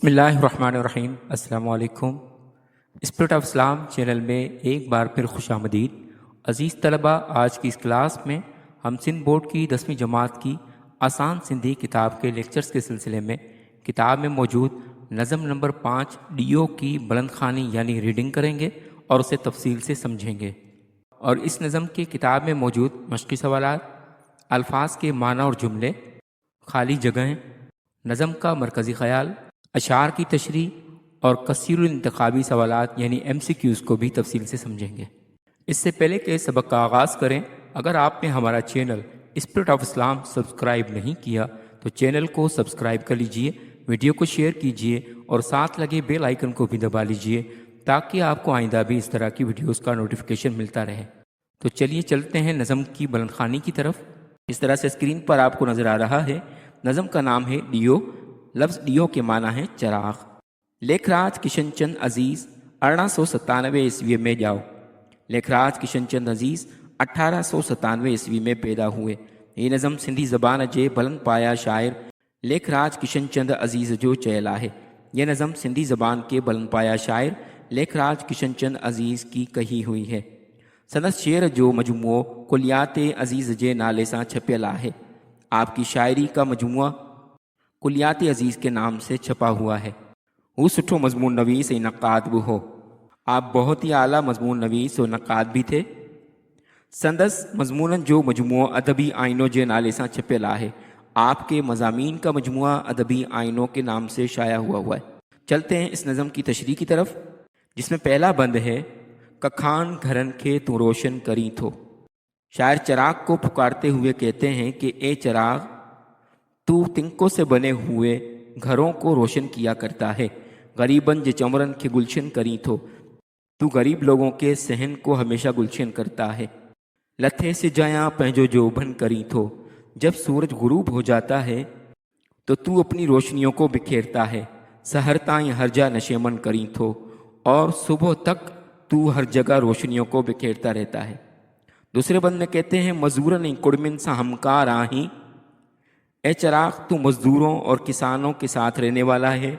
بسم اللہ الرحمن الرحیم۔ السلام علیکم۔ اسپرٹ آف اسلام چینل میں ایک بار پھر خوش آمدید۔ عزیز طلبہ، آج کی اس کلاس میں ہم سندھ بورڈ کی 10ویں جماعت کی آسان سندھی کتاب کے لیکچرز کے سلسلے میں کتاب میں موجود نظم نمبر 5 ڈیو کی بلند خوانی یعنی ریڈنگ کریں گے اور اسے تفصیل سے سمجھیں گے۔ اور اس نظم کی کتاب میں موجود مشقی سوالات، الفاظ کے معنی اور جملے، خالی جگہیں، نظم کا مرکزی خیال، اشعار کی تشریح اور کثیر الانتخابی سوالات یعنی MCQs کو بھی تفصیل سے سمجھیں گے۔ اس سے پہلے کہ سبق کا آغاز کریں، اگر آپ نے ہمارا channel spirit of Islam subscribe نہیں کیا تو چینل کو سبسکرائب کر لیجئے، ویڈیو کو شیئر کیجئے اور ساتھ لگے بیل آئیکن کو بھی دبا لیجئے تاکہ آپ کو آئندہ بھی اس طرح کی ویڈیوز کا نوٹیفیکیشن ملتا رہے۔ تو چلیے چلتے ہیں نظم کی بلند خوانی کی طرف۔ اس طرح سے اسکرین پر آپ کو نظر آ رہا ہے، نظم کا نام ہے ڈیو۔ لفظ ڈیو کے معنی ہے چراغ۔ لیکھ راج کشن چند عزیز 1897 عیسوی میں جاؤ۔ لیکھ راج کشن چند عزیز 1897 عیسوی میں پیدا ہوئے۔ یہ نظم سندھی زبان جے بلند پایا شاعر لیکھ راج کشن چند عزیز جو چیلا ہے۔ یہ نظم سندھی زبان کے بلند پایا شاعر لیکھ راج کشن چند عزیز کی کہی ہوئی ہے۔ سندس شعر جو مجموعہ کلیات عزیز جے نالے سے چھپیل ہے۔ آپ کی شاعری کا مجموعہ کلیات عزیز کے نام سے چھپا ہوا ہے۔ وہ سٹھو مضمون نویس و نقاد بھی ہو۔ آپ بہت ہی اعلیٰ مضمون نویس و نقاد بھی تھے۔ سندس مضمون جو مجموعہ ادبی آئینوں جے نالے سے چھپیل ہے۔ آپ کے مضامین کا مجموعہ ادبی آئینوں کے نام سے شائع ہوا ہے۔ چلتے ہیں اس نظم کی تشریح کی طرف، جس میں پہلا بند ہے ککھان گھرن کے تو روشن کری تھو۔ شاعر چراغ کو پکارتے ہوئے کہتے ہیں کہ اے چراغ، تو تنکوں سے بنے ہوئے گھروں کو روشن کیا کرتا ہے۔ غریبن جے چمرن کے گلشن کری تھو، تو غریب لوگوں کے صحن کو ہمیشہ گلشن کرتا ہے۔ لتھے سے جایاں پہنجو جو بن کری تھو، جب سورج غروب ہو جاتا ہے تو اپنی روشنیوں کو بکھیرتا ہے۔ سحر تائیں ہر جا نشیمن کری تھو، اور صبح تک تو ہر جگہ روشنیوں کو بکھیرتا رہتا ہے۔ دوسرے بند میں کہتے ہیں مزدورن کڑمن سا ہمکار آہیں۔ اے چراغ، تو مزدوروں اور کسانوں کے ساتھ رہنے والا ہے۔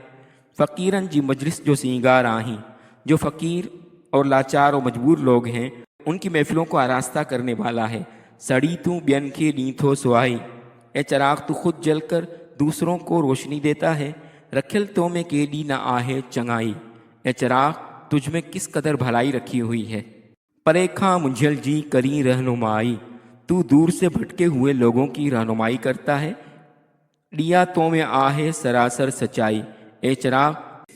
فقیرن جی مجلس جو سینگار آہیں، جو فقیر اور لاچار و مجبور لوگ ہیں ان کی محفلوں کو آراستہ کرنے والا ہے۔ سڑی تو بین کے نینتھو سوائی۔ اے چراغ، تو خود جل کر دوسروں کو روشنی دیتا ہے۔ رکھل تو میں کیڈی نہ آہے چنگائی۔ اے چراغ، تجھ میں کس قدر بھلائی رکھی ہوئی ہے۔ پریکھاں منجھل جی کری رہنمائی۔ تو دور سے بھٹکے ہوئے لوگوں کی رہنمائی کرتا ہے۔ ڈیا تو میں آہے سراسر سچائی۔ اے چراغ،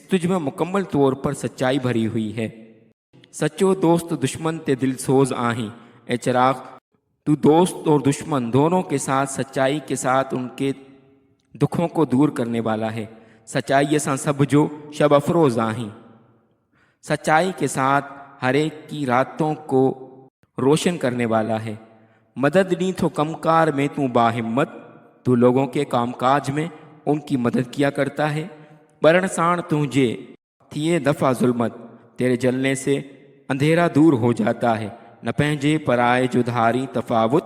تجھ میں مکمل طور پر سچائی بھری ہوئی ہے۔ سچو دوست دشمن تے دل سوز آہیں۔ اے چراغ، تو دوست اور دشمن دونوں کے ساتھ سچائی کے ساتھ ان کے دکھوں کو دور کرنے والا ہے۔ سچائی سے سب جو شب افروز آہیں۔ سچائی کے ساتھ ہر ایک کی راتوں کو روشن کرنے والا ہے۔ مدد نہیں تو کمکار میں تو باہمت۔ تو لوگوں کے کام کاج میں ان کی مدد کیا کرتا ہے۔ برن سان تجھے تھیے دفع ظلمت۔ تیرے جلنے سے اندھیرا دور ہو جاتا ہے۔ نہ پہنجے پرائے جو دھاری تفاوت۔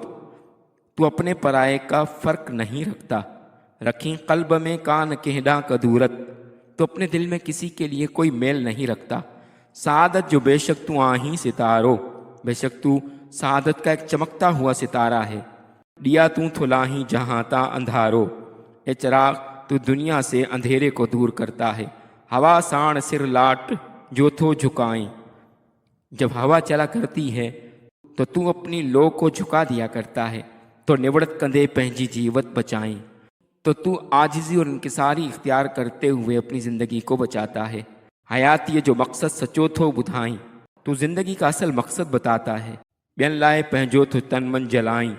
تو اپنے پرائے کا فرق نہیں رکھتا۔ رکھیں قلب میں کان کہڈا کدورت۔ تو اپنے دل میں کسی کے لیے کوئی میل نہیں رکھتا۔ سعادت جو بے شک تو آہیں ستارو۔ بے شک تو سعادت کا ایک چمکتا ہوا ستارہ ہے۔ ڈیا تو تھلاہیں جہاں تا اندھارو۔ اے چراغ، تو دنیا سے اندھیرے کو دور کرتا ہے۔ ہوا ساڑ سر لاٹ جو تھو جھکائیں۔ جب ہوا چلا کرتی ہے تو اپنی لو کو جھکا دیا کرتا ہے۔ تو نوڑت کندے پہنجی جیوت بچائیں۔ تو عاجزی اور انکساری اختیار کرتے ہوئے اپنی زندگی کو بچاتا ہے۔ حیات یہ جو مقصد سچو تھو بدھائیں۔ تو زندگی کا اصل مقصد بتاتا ہے۔ بین لائے پہنجو تو تن من جلائیں۔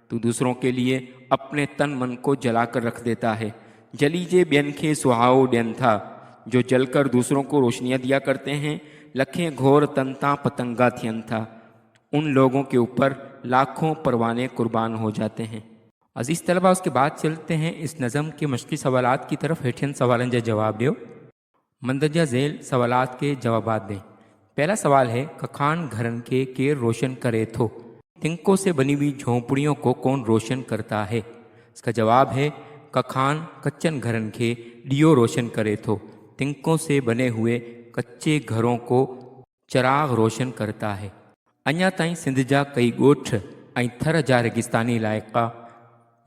تو دوسروں کے لیے اپنے تن من کو جلا کر رکھ دیتا ہے۔ جلی جے بین کے سہاؤ ڈین تھا، جو جل کر دوسروں کو روشنیاں دیا کرتے ہیں۔ لکھیں گھور تنتا پتنگا تھین تھا، ان لوگوں کے اوپر لاکھوں پروانے قربان ہو جاتے ہیں۔ عزیز طلبہ، اس کے بعد چلتے ہیں اس نظم کے مشقی سوالات کی طرف۔ ہیٹھین سوالن جا جواب دیو، مندرجہ ذیل سوالات کے جوابات دیں۔ پہلا سوال ہے ککھان گھرن کے کیر روشن کرے تھو۔ تنکوں سے بنی ہوئی جھونپڑیوں کو کون روشن کرتا ہے؟ اس کا جواب ہے ککھان کچن گھرن کے ڈیو روشن کرے تھو۔ तिंकों से बने हुए कच्चे घरों को चराग रोशन करता है। अञा ताईं सिंध जा कई ॻोठ ऐं थर जा रेगिस्तानी इलाइक़ा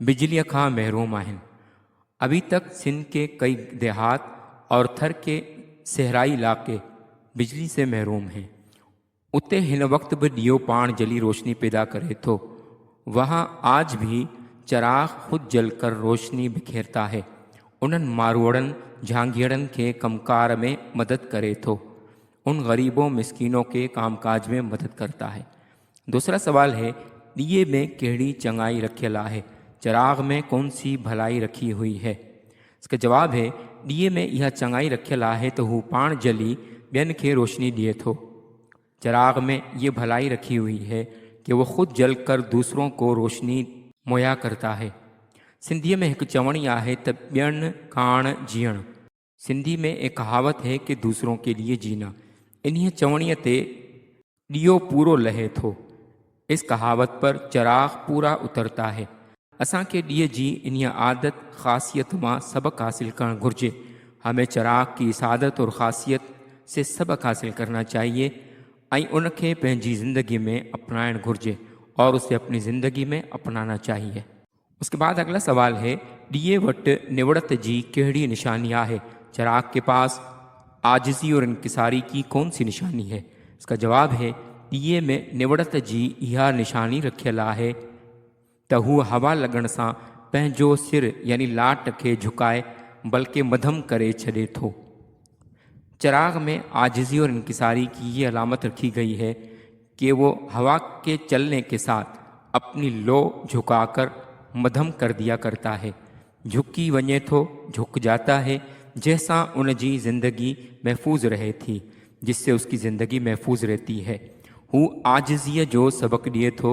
बिजलीअ खां महरूम आहिनि। अभी तक सिंध के कई देहात और थर के सहराई इलाके बिजली से महरूम हैं। उते हिन वक्त भी ॾीओ पाण जली रोशनी पैदा करे थो। वहाँ आज भी चराग खुद जलकर रोशनी बिखेरता है। उन्हनि मारवड़नि झांगीड़नि के कमकार में मदद करे थो। उन गरीबों मिस्कीनों के कामकाज में मदद करता है। दूसरा सवाल है, दिए में कहिड़ी चङाई रखियल आहे, चराग में कौन सी भलाई रखी हुई है? इसका जवाब है, दिए में यह चङाई रखियल आहे तो हू पाण जली ॿियनि खे रोशनी ॾिए थो। चराग में ये भलाई रखी हुई है कि वो खुद जल कर दूसरों को रोशनी मुहैया करता है। सिंधीअ में हिकु चवणी आहे त ॿियनि काण जीअण। सिंधी में एक कहावत है कि दूसरों के लिए जीना। इन्हीअ चवणीअ ते ॾीओ पूरो लहे थो। इस कहावत पर चराग पूरा उतरता है। असांखे ॾीए जी इन्हीअ आदत ख़ासियत मां सबक हासिल करणु घुरिजे। हमें चराग की इस आदत और ख़ासियत से सबक हासिल करना चाहिए ऐं उनखे पंहिंजी ज़िंदगी में अपनाइणु घुरिजे और उसे अपनी ज़िंदगी में अपनाना चाहिए। उसके बाद अगला सवाल है, ॾीए वटि निवड़त जी कहिड़ी निशानी आहे? चराग के पास आजिज़ी और इंकिसारी की कौन सी निशानी है? इसका जवाब है, ॾीए में निवड़त जी इहा निशानी रखियल आहे त हू हवा लॻण सां पंहिंजो सिर यानी लाट खे झुकाए बल्कि मध्यम करे छॾे थो। चराग में आजिज़ी और इंकिसारी की ये अलामत रखी गई है कि वो हवा के चलने के साथ अपनी लो झुकाकर मध्यम कर दिया करता है। झुकी वञे थो, झुक जाता है, जैसा उन जी ज़िंदगी महफूज रहे थी, जिससे उसकी ज़िंदगी महफूज रहती है। हू आजिज़ीअ जो सबक ॾिए थो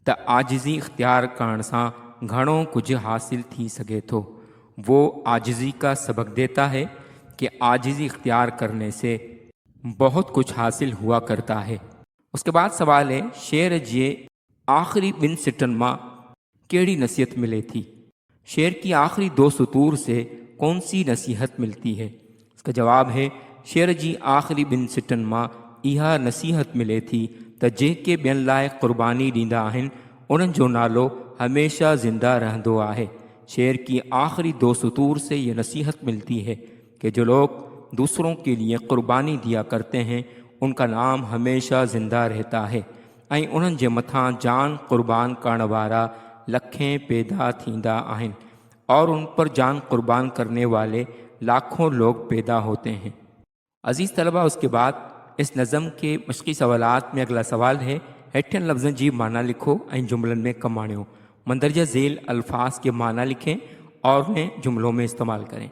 त आजिज़ी इख्तियार करण सां घणो कुझु हासिल थी सघे थो। वो आजिज़ी का सबक देता है कि आजिज़ी इख्तियार करने से बहुत कुछ हासिल हुआ करता है। उसके बाद सवाल है, शेर जे आखिरी ॿिनि सिटनि मां कहिड़ी नसीहत मिले थी? शेर की आखिरी दो सतूर से कौन सी नसीहत मिलती है? इसका जवाब है, शेर जी आखिरी ॿिनि सिटनि मां इहा नसीहत मिले थी त जेके ॿियनि लाइ क़ुर्बानी ॾींदा आहिनि उन्हनि जो नालो हमेशा ज़िंदा रहंदो आहे। शेर की आखिरी दो सतूर से ये नसीहत मिलती है कि जो लोग दूसरों के लिए क़ुर्बानी दिया करते हैं उनका नाम हमेशा ज़िंदा रहता है ऐं उन्हनि जे मथां जान क़ुर्बान करण वारा लखें पैदा थींदा आहिनि और उन पर जान क़ुर्बान करने वाले लाखों लोग पैदा होते हैं। अज़ीज़ तलबा, उसके बाद इस नज़म के मश्क़ी सवालात में अगला सवाल है, हेठियनि लफ़्ज़नि जी माना लिखो ऐं जुमलनि में कमु आणियो। मंदरजा ज़ेल अल्फाज के माना लिखें और उन्हें जुमलों में इस्तेमाल करें।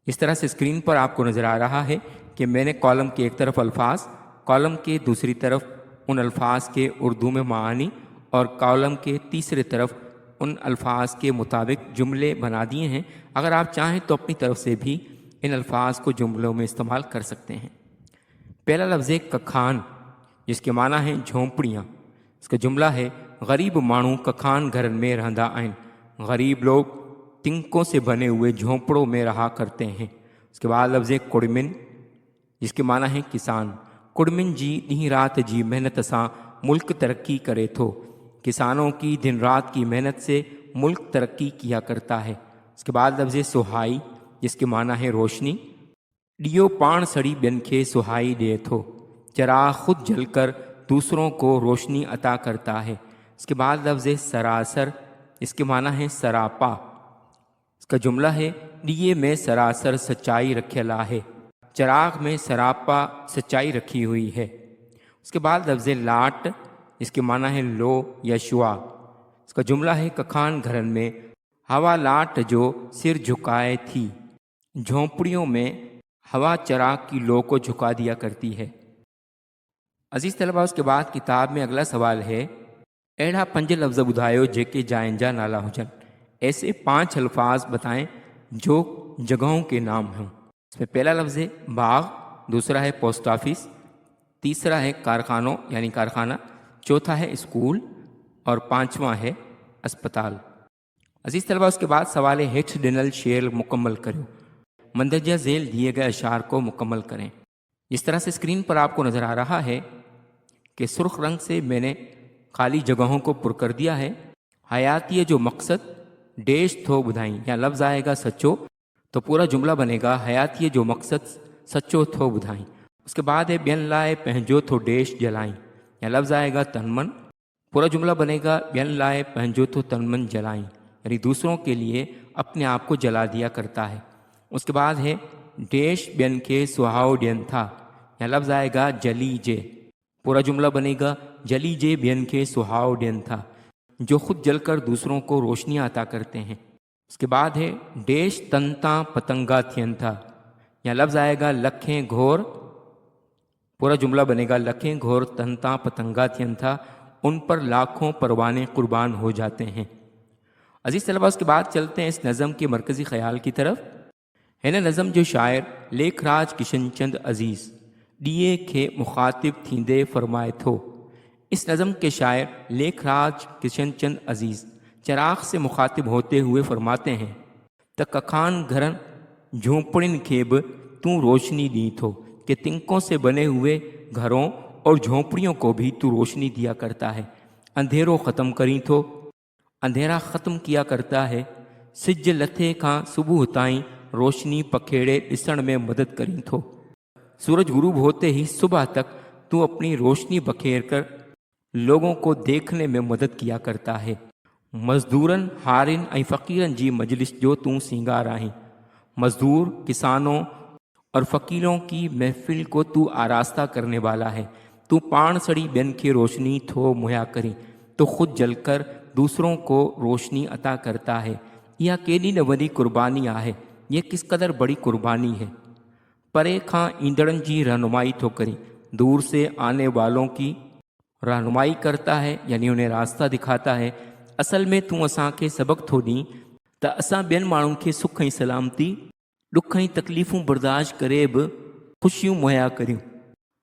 इस तरह से स्क्रीन पर आपको नज़र आ रहा है कि मैंने कॉलम के एक तरफ अल्फाज, कॉलम के दूसरी तरफ उन अल्फाज के उर्दू में मानी और कॉलम के तीसरे तरफ उन अल्फाज के मुताबिक जुमले बना दिए हैं। अगर आप चाहें तो अपनी तरफ से भी इन अल्फाज को जुमलों में इस्तेमाल कर सकते हैं। पहला लफ्ज़ है कखान, जिसके माना है झोंपड़ियाँ। इसका जुमला है, गरीब माण्हू कखान घरनि में रहंदा आहिनि। गरीब लोग तिंकों से बने हुए झोंपड़ों में रहा करते हैं। उसके बाद लफ्ज़ है कुड़मिन, जिसके माना है किसान। कुड़मिन जी ॾींहुं राति जी मेहनत सां मुल्क तरक्की करे थो। किसानों की दिन रात की मेहनत से मुल्क तरक्की किया करता है। उसके बाद लफ्ज़ सुहाई, जिसके माना है रोशनी। ॾीओ पाण सड़ी ॿियनि खे सुहाई ॾिए थो। चराग खुद जलकर दूसरों को रोशनी अता करता है। उसके बाद लफ्ज़ सरासर, इसके माना है सरापा। इसका जुमला है, ॾीए में सरासर सच्चाई रखियल आहे। चराग में सरापा सच्चाई रखी हुई है। उसके बाद लफ्ज़ लाट, इसके माना है लो या शुआ। इसका जुमला है, कखान घरन में हवा लाट जो सिर झुकाए थी। झोंपड़ियों में हवा चराग की लो को झुका दिया करती है। अजीज़ तलबा, उसके बाद किताब में अगला सवाल है, अहिड़ा 5 लफ्ज़ ॿुधायो जेके जाइन जा नाला हुजनि। ऐसे 5 अल्फाज बताएं जो जगहों के नाम हों। इसमें पहला लफ्ज़ है बाग, दूसरा है पोस्ट ऑफिस, तीसरा है कारखानों यानी कारखाना, चौथा है स्कूल और 5वां है अस्पताल। अजीज़ तलबा, उसके बाद सवाल है, हेठ ॾिनल शेर मुकम्मल करियो। مندرجہ ذیل دیے گئے اشعار کو مکمل کریں۔ جس طرح سے اسکرین پر آپ کو نظر آ رہا ہے کہ سرخ رنگ سے میں نے خالی جگہوں کو پر کر دیا ہے۔ حیاتیہ جو مقصد ڈیش تھو بدھائیں، یا لفظ آئے گا سچو تو پورا جملہ بنے گا حیاتیہ جو مقصد سچو تھو بدھائیں۔ اس کے بعد ہے بین لائے پہنجو تھو ڈیش جلائیں، یا لفظ آئے گا تن من، پورا جملہ بنے گا بین لائے پہنجو تھو تن من جلائیں، یعنی دوسروں کے لیے اپنے آپ کو جلا دیا کرتا ہے۔ اس کے بعد ہے ڈیش بین کے سہاؤ ڈین تھا، یا لفظ آئے گا جلی جے، پورا جملہ بنے گا جلی جے بین کے سہاؤ ڈین تھا، جو خود جل کر دوسروں کو روشنیاں عطا کرتے ہیں۔ اس کے بعد ہے ڈیش تنتا پتنگا تھین تھا، یا لفظ آئے گا لکھیں گھور، پورا جملہ بنے گا لکھیں گھور تنتا پتنگا تھین تھا، ان پر لاکھوں پروانے قربان ہو جاتے ہیں۔ عزیز طلباء، اس کے بعد چلتے ہیں اس نظم کے مرکزی خیال کی طرف۔ ہے نا نظم جو شاعر لیکھ راج کشن چند عزیز ڈیے کے مخاطب تھیندے فرمائے تھو۔ اس نظم کے شاعر لیکھ راج کشن چند عزیز چراغ سے مخاطب ہوتے ہوئے فرماتے ہیں تک کخان گھرن جھونپڑن کے ب تو روشنی دی تھو، کہ تنکوں سے بنے ہوئے گھروں اور جھونپڑیوں کو بھی تو روشنی دیا کرتا ہے۔ اندھیروں ختم کری تھو، اندھیرا ختم کیا کرتا ہے۔ سج لتھے کھاں صبح تائیں روشنی پکھیڑے ڈسن میں مدد کری تھو، سورج غروب ہوتے ہی صبح تک تو اپنی روشنی بکھیر کر لوگوں کو دیکھنے میں مدد کیا کرتا ہے۔ مزدورن ہارن ای فقیرن جی مجلس جو تو سینگار آہیں، مزدور کسانوں اور فقیروں کی محفل کو تو آراستہ کرنے والا ہے۔ تو پان سڑی بین کی روشنی تھو مہیا کری، تو خود جل کر دوسروں کو روشنی عطا کرتا ہے۔ یہ کیڈی نہ وڈی قربانی ہے، یہ کس قدر بڑی قربانی ہے۔ پرے کھاں ایندڑن جی رہنمائی تو کری، دور سے آنے والوں کی رہنمائی کرتا ہے، یعنی انہیں راستہ دکھاتا ہے۔ اصل میں تو اساں کے سبق تھو ڈیں تا اساں بین مانوں کے سکھ ای سلامتی ڈکھ ای تکلیفوں برداشت کرے بھی خوشیوں مہیا کریوں۔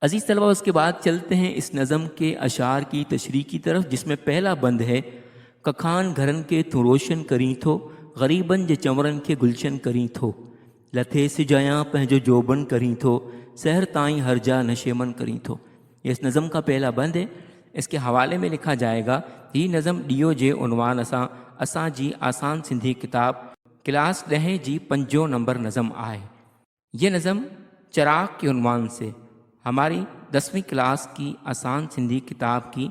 عزیز طلبہ، اس کے بعد چلتے ہیں اس نظم کے اشعار کی تشریح کی طرف، جس میں پہلا بند ہے کخان گھرن کے تو روشن کری تھو، غریبن جے چمرن کے گلشن کری تھو، لتھے سجایاں پہنجو جوبن کری تھو، سحر تائیں ہر جا نشیمن کری تھو۔ یہ اس نظم کا پہلا بند ہے۔ اس کے حوالے میں لکھا جائے گا یہ نظم ڈیو جے عنوان اساں جی آسان سندھی کتاب کلاس 10 جی 5 نمبر نظم آئے۔ یہ نظم چراغ کے عنوان سے ہماری 10ویں کلاس کی آسان سندھی کتاب کی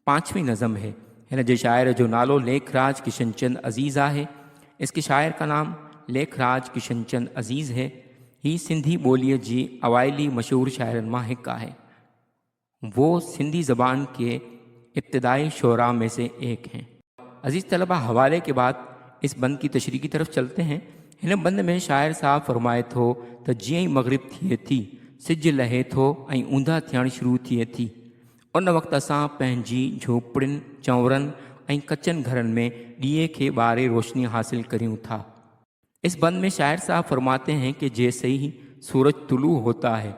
5ویں نظم ہے۔ ہن جے شاعر جو نالو لیکھ راج کشن چند عزیز ہے، اس کے شاعر کا نام لیکھ راج کشن چند عزیز ہے۔ ہی سندھی بولیے جی اوائلی مشہور شاعرن ماں ہک ہے۔ وہ سندھی زبان کے ابتدائی شعراء میں سے ایک ہیں۔ عزیز طلبہ، حوالے کے بعد اس بند کی تشریح کی طرف چلتے ہیں۔ ہن بند میں شاعر صاحب فرمائے تھو تو جیئں مغرب تھیے تھی، سج لہے تھو ۽ اوندا تھیण شروع تھیے تھی، ان وقت اساں پنहिंजी جھونپڑن چونرن ۽ کچن گھرن میں ڈیے کے بارے روشنی حاصل کریوں تھا۔ اس بند میں شاعر صاحب فرماتے ہیں کہ جیسے ہی سورج طلوع ہوتا ہے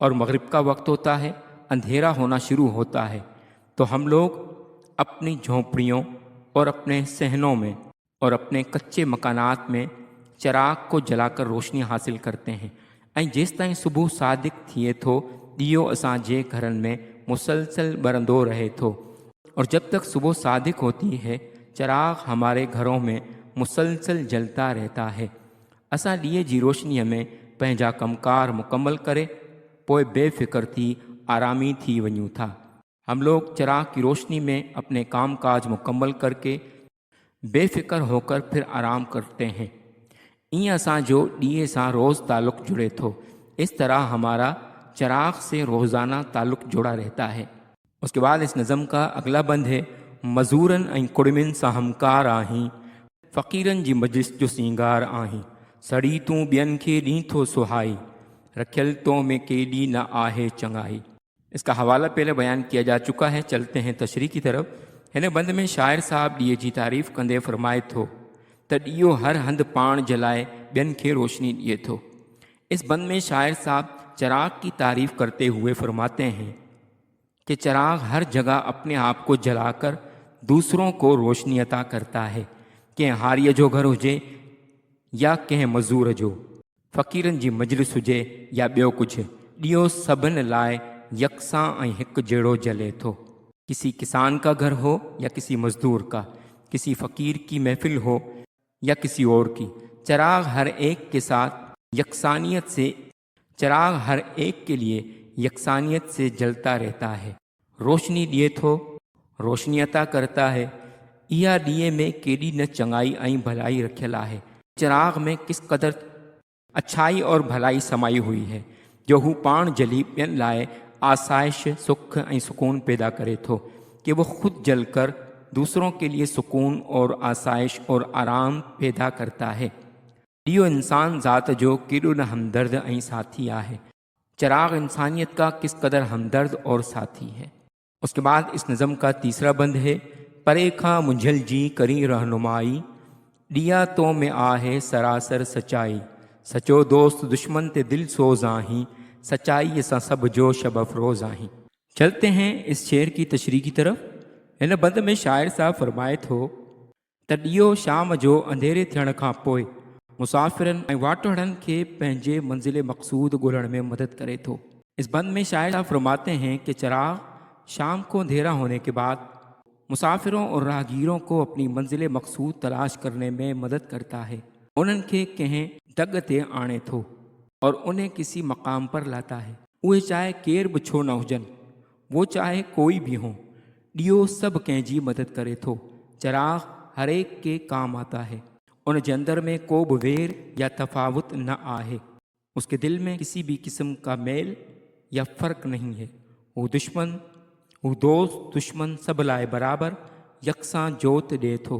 اور مغرب کا وقت ہوتا ہے، اندھیرا ہونا شروع ہوتا ہے، تو ہم لوگ اپنی جھونپڑیوں اور اپنے صحنوں میں اور اپنے کچے مکانات میں چراغ کو جلا کر روشنی حاصل کرتے ہیں۔ جیس تائیں صبح صادق تھیے تھو، ڈیو اساں جے گھرن میں مسلسل برندو رہے تھو، اور جب تک صبح صادق ہوتی ہے چراغ ہمارے گھروں میں مسلسل جلتا رہتا ہے۔ اساں ڈیے جی روشنی میں پنجا کمکار مکمل کرے پوئے بے فکر تھی آرامی تھی ونیوں تھا۔ ہم لوگ چراغ کی روشنی میں اپنے کام کاج مکمل کر کے بے فکر ہو کر پھر آرام کرتے ہیں۔ این اساں جو ڈیے ساں روز تعلق جڑے تھو، اس طرح ہمارا چراغ سے روزانہ تعلق جڑا رہتا ہے۔ اس کے بعد اس نظم کا اگلا بند ہے مزورن ۽ کڑمن سا ہمکار آہیں، فقیرن جی مجلس جو سینگار آہیں، سڑی توں بین کے ڈیں تھو سہائی، رکھل تو میں کیڈی نہ آہے چنگائی۔ اس کا حوالہ پہلے بیان کیا جا چکا ہے، چلتے ہیں تشریح کی طرف۔ ہن بند میں شاعر صاحب ڈیے جی تعریف کندے فرمائے تھو ت ڈیو ہر ہند پان جلائے بین کے روشنی ڈیے تھو۔ اس بند میں شاعر صاحب چراغ کی تعریف کرتے ہوئے فرماتے ہیں کہ چراغ ہر جگہ اپنے آپ کو جلا کر دوسروں کو روشنی عطا کرتا ہے، کہ ہاریہ جو گھر ہوجے یا کہ مزدور جو۔ फ़क़ीरनि जी मजलिस हुजे या ॿियो कुझु, ॾीओ सभिनि लाइ यकसां ऐं हिकु जहिड़ो जले थो। किसी किसान का घर हो या किसी मजदूर का, किसी फ़कीर की महफिल हो या किसी और की, चिराग हर एक के साथ यकसानियत से चिराग हर एक के लिए यकसानियत से जलता रहता है। रोशनी ॾिए थो, रोशनी अता करता है। इहा ॾीए में केॾी न चङाई ऐं भलाई रखियल आहे। चिराग में किस क़दर अच्छाई और भलाई समाई हुई है जो हू पाण जली ॿियनि लाइ आसाइश, सुख ऐं सुकून पैदा करे थो कि वो खुद जल कर दूसरों के लिए सुकून और आसाइश और आराम पैदा करता है। ॾीओ इंसान ज़ात जो केॾो न हमदर्द ऐं साथी आहे। चिराग इंसानियत का किस कदर हमदर्द और साथी है। उसके बाद इस नज़म का तीसरा बंद है, परे खां मुंझल जी करी रहनुमाई, ॾिया तो में आहे सरासर सचाई, सचो दोस्त दुश्मन ते दिल सोज़ आहीं, सच्चाई सां सब जो शब अफरोज़ आहीं। चलते हैं इस शेर की तशरीह की तरफ। हिन बंद में शाइर साहब फरमाए थो त ॾीओ शाम जो अंधेरे थियण खां पोइ मुसाफ़िरनि ऐं वाटड़नि खे पंहिंजे मंज़िल मक़सूद ॻोल्हण में मदद करे थो। इस बंद में शाइर साहब फरमाते हैं कि चिराग शाम को अंधेरा होने के बाद मुसाफिरों और राहगीरों को अपनी मंजिल मकसूद तलाश करने में मदद करता है। उन्हनि खे कंहिं दग ते आणे थो और उन्हें किसी मकाम पर लाता है। उहे चाहे केर बि छो न हुजनि, वो चाहे कोई भी हो, ॾीओ सभु कंहिंजी मदद करे थो। चिराग हर एक के काम आता है। उन जे अंदर में को बि वेर या तफावत न आहे। उसके दिल में किसी भी किस्म का मेल या फ़र्क नहीं है। वो दुश्मन, वो दोस्त दुश्मन सब लाए बराबर यकसां जोत दे थो।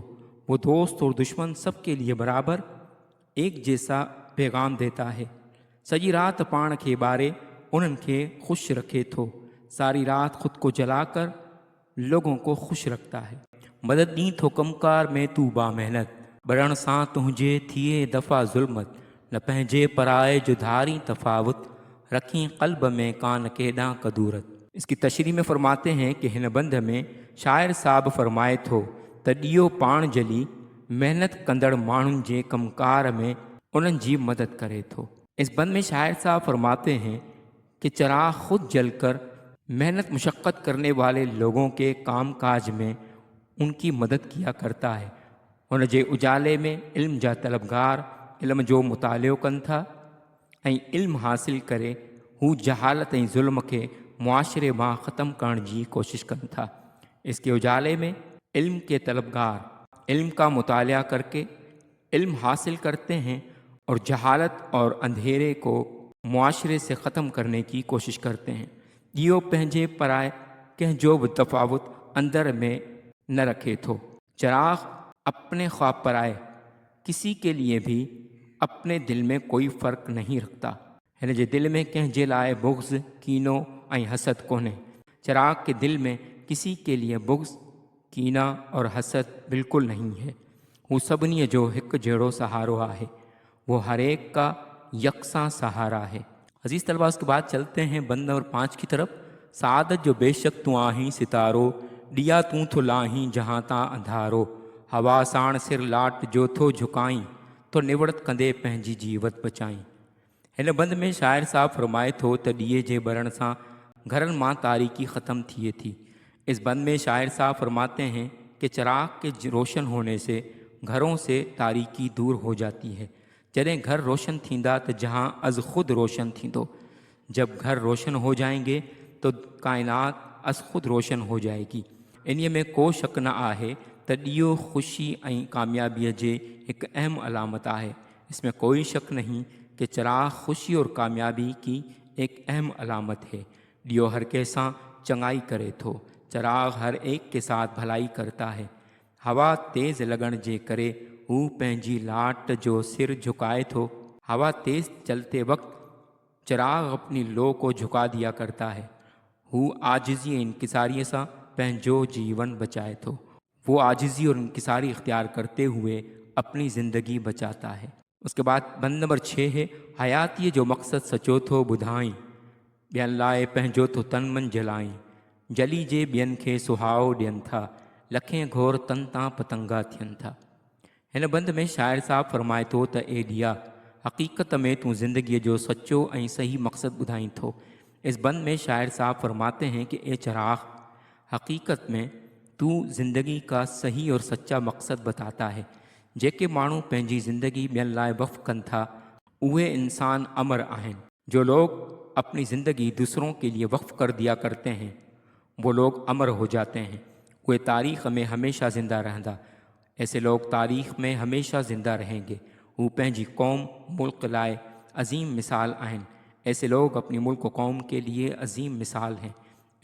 वो दोस्त और दुश्मन सब के लिए बराबर एक जैसा पैगाम देता है। सॼी रात पाण खे ॿारे उन्हनि खे खुश रखे थो। सारी रात खुद को जलाकर लोगों को खुश रखता है। मदद ॾीं थो कमकार में तू बा मेहनत, बढ़ण सां तुंहिंजे थिए दफ़ा ज़ुल्मत, न पंहिंजे पराए जो धारी तफ़ावत, रखी क़ल्ब में कान केॾां कदूरत। इसकी तशरीह में फरमाते हैं कि हिन बंद में शाइर साहब फरमाए थो त ॾीओ पाण जली मेहनत कंदड़ माण्हुनि जे कमकार में उन्हनि जी मदद करे थो। इस बंद में शाइर साहब फरमाते हैं कि चिराग खुद जलकर मेहनत मुशक्क़त करने वाले लोगों के काम काज में उनकी मदद किया करता है। उन जे उजाले में इल्म जा तलबगार इल्म जो मुतालियो कनि था ऐं इल्म हासिल करे हू जहालत ऐं ज़ुल्म खे मुआशरे मां ख़त्म करण जी कोशिश कनि था। इसके उजाले में इल्म के तलबगार इल्म का मुतालिया करके इल्म हासिल करते हैं और जहालत और अंधेरे को मुआशरे से ख़त्म करने की कोशिश करते हैं। ॾीओ पंहिंजे पराए कंहिं जो बि तफ़ावत अंदर में न रखे थो। चिराग अपने ख्वाब पराए किसी के लिए भी अपने दिल में कोई फ़र्क नहीं रखता। हिन जे दिल में कंहिं जे लाइ बुग़्ज़, कीनो ऐं हसद कोन्हे। चिराग के दिल में किसी के लिए बुग़्ज़, कीना और हसद बिल्कुल नहीं है। वो सभिनी जो हिकु जहिड़ो सहारो आहे। वो हर एक का यकसां सहारा है। अजीज़ तलबा, उसके बाद चलते हैं बंद नंबर 5 की तरफ। सादत जो बेशक तू आहीं सितारो, ॾिया तू थो लाहीं जहाँ तां अंधारो, हवा साण सिर लाट जो थो झुकाई, तो निवड़त कंदे पंहिंजी जीवत बचाई। हिन बंद में शाइर साहब फरमाए थो त ॾीए जे बरण सां घरनि मां तारीकी ख़त्म थिए थी। इस बंद में शाइर साहब फरमाते हैं कि चिराग के रोशन होने से घरों से तारीकी दूर हो जाती है। जॾहिं घर रोशन थींदा त जहां अज़ खुद रोशन थींदो। जब घर रोशन हो जाएंगे तो कायनात अज़ खुद रोशन हो जाएगी। इन्हीअ में को शक न आहे त ॾीओ ख़ुशी ऐं कामयाबीअ जे हिकु अहम अलामत आहे। इसमें कोई शक नहीं कि चिराग खुशी और कामयाबी की एक अहम अलामत है। ॾीओ हर कंहिंसां चङाई करे थो। चिराग हर एक के साथ भलाई करता है। हवा तेज़ लॻण जे करे हू पंहिंजी लाट जो सिर झुकाए थो। हवा तेज़ चलते वक्त चिराग अपनी लो को झुका दिया करता है। हू आजिज़ी ऐं इंकिसारी सां पंहिंजो जीवन बचाए थो। वो आजिज़ी और इंकिसारी इख्तियार करते हुए अपनी ज़िंदगी बचाता है। उसके बाद बंद नंबर 6 है, हयातीअ जो मक़सद सचो थो ॿुधाई, ॿियनि लाइ पंहिंजो थो तन मन जलाई, जली जे ॿियनि खे सुहाओ ॾियनि था, लखें घोर तन तां पतंगा थियनि था। हिन बंद में शाइर साहब फरमाए थो त ए ॾिया, हक़ीक़त में तू ज़िंदगीअ जो सच्चो ऐं सही मक़सद ॿुधाईं थो। इस बंद में शायर साहब फरमाते हैं कि ए चिराग, हक़ीक़त में तू ज़िंदगी का सही और सच्चा मक़सद बताता है। जेके माण्हू पंहिंजी ज़िंदगी ॿियनि लाइ वक़्फ़ कनि था उहे इंसान अमर आहिनि। जो लोग अपनी ज़िंदगी दूसरों के लिए वक्फ कर दिया करते हैं वो लोग अमर हो जाते हैं। वे तारीख़ में हमेशा ज़िंदा रहंदा। ऐसे लोग तारीख़ में हमेशा ज़िंदा रहेंगे। वो पंहिंजी कौम मुल्क लाइ अज़ीम मिसाल आहिनि। ऐसे लोग अपनी मुल्क कौम के लिए अज़ीम मिसाल हैं।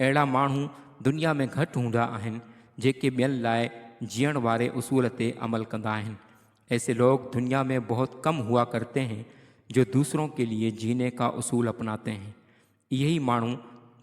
अहिड़ा माण्हू दुनिया में घटि हूंदा आहिनि जेके ॿियनि लाइ जीअण वारे उसूल ते अमल कंदा आहिनि। ऐसे लोग दुनिया में बहुत कम हुआ करते हैं जो दूसरों के लिए जीने का उसूल अपनाते हैं। यही माण्हू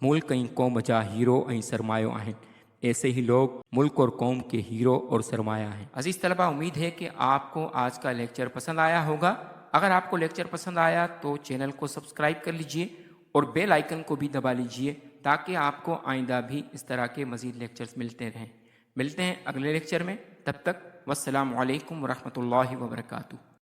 मुल्क ऐं कौम जा हीरो ऐं सरमायो आहिनि। ऐसे ही लोग मुल्क और कौम के हीरो और सरमाया हैं। अजीज़ तलबा, उम्मीद है कि आपको आज का लेक्चर पसंद आया होगा। अगर आपको लेक्चर पसंद आया तो चैनल को सब्सक्राइब कर लीजिए और बेल आइकन को भी दबा लीजिए ताकि आपको आइंदा भी इस तरह के मज़ीद लेक्चर्स मिलते रहें। मिलते हैं अगले लेक्चर में। तब तक वस्सलामु अलैकुम वरहमतुल्लाहि वबरकातुहू।